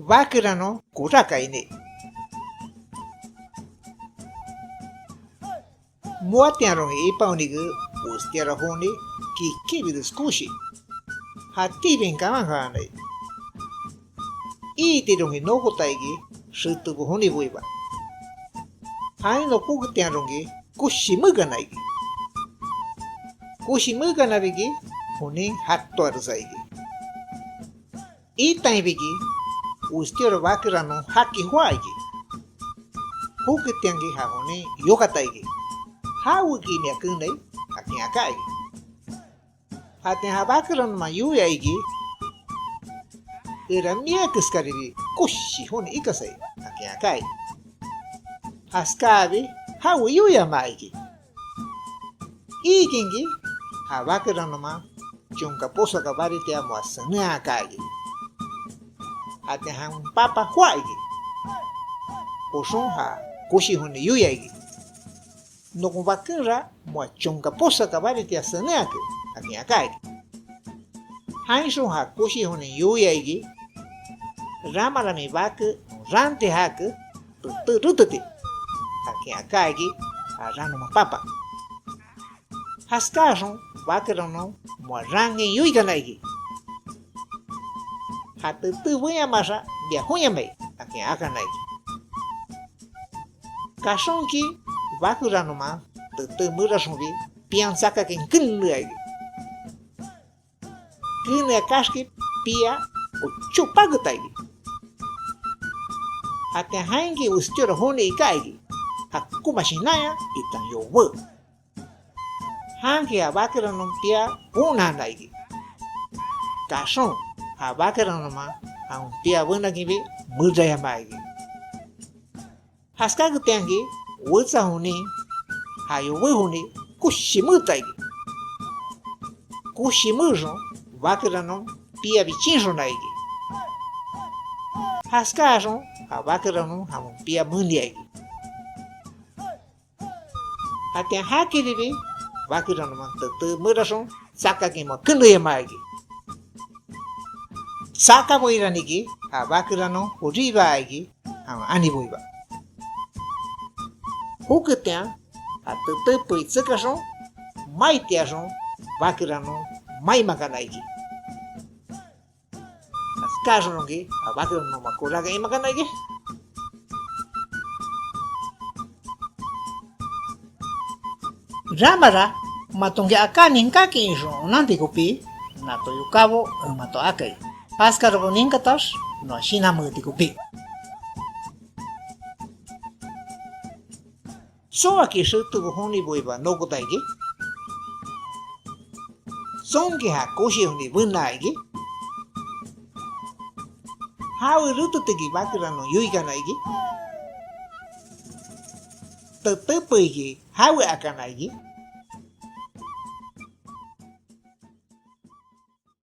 Vakra no kurakai ne. Muatiarong ipaunigu ustiara honi ki kibidu skushi. Hati benkamanganai. Itirong hinokotaigi shutubu honi buiba. Hai no kugutiarongi kushimuganai. Kushimuganabigi honi hatto arusaigi. Itaibigi ustiara vakra no haki huaigi. Hugutiangi hahoni yokataigi. Hawuki ni akunai akin akai. Haten habakaran ma yuyaigi. Era miakuskaribi kushi honi ikasai akin akai. Haskabi hawu yuya maigi. Ikingi habakaran ma chunka posa kabarite amo asana akai. Haten ham papa huaigi. Oshon ha kushi honi yuyaigi. No kumbakura mo chonka posa kabarite asaneake akin akai. Hainson ha kushi honi yuyaigi. Ramala mi baku rante haku rutute akin akai arano ma papa. Haskason bakurano mo rangi yuiganaigi. Hatutu buya masa dia hunyamei akin akanaigi. Kasonki Vakura no ma, te murasongi, piansaka ken kunluagi. Kune kaski pia o chupagutaigi. Hate hangi ustira hone ikaigi. Hakuma shinaya itan yo wo. Hangi a vakura no pia una naigi. Kason a vakura no ma, a un pia buena gibi muraya maigi. Haskagutangi Wutsa honi, hayo we honi, kushimu taigi. Kushimu jon, vakra no, pia bichinjo naigi. Haska jon, ha vakra no, hamun pia mundiagi. Haten haki dibi, vakra no man tutu murason, saka kimo kunduya maigi. Saka boiranigi, ha vakra no, uriba aigi, hamun anibuiba. Hukutian, a tutu puitsukason, maitiason, vakirano, maimaganaigi. Askajongi, a vakirano makuraga imaganaigi. Ramara, matongi akani nkaki injon, nanti kupi, nato yukabo, mato akai. Askaro ninkatas, no shinamu kupi. So aki shutu honi buiba no kotaigi. Songi ha koshi honi bunaigi. Hawi rututegi bakura no yuiganaigi. Tutupuigi hawi akanaigi.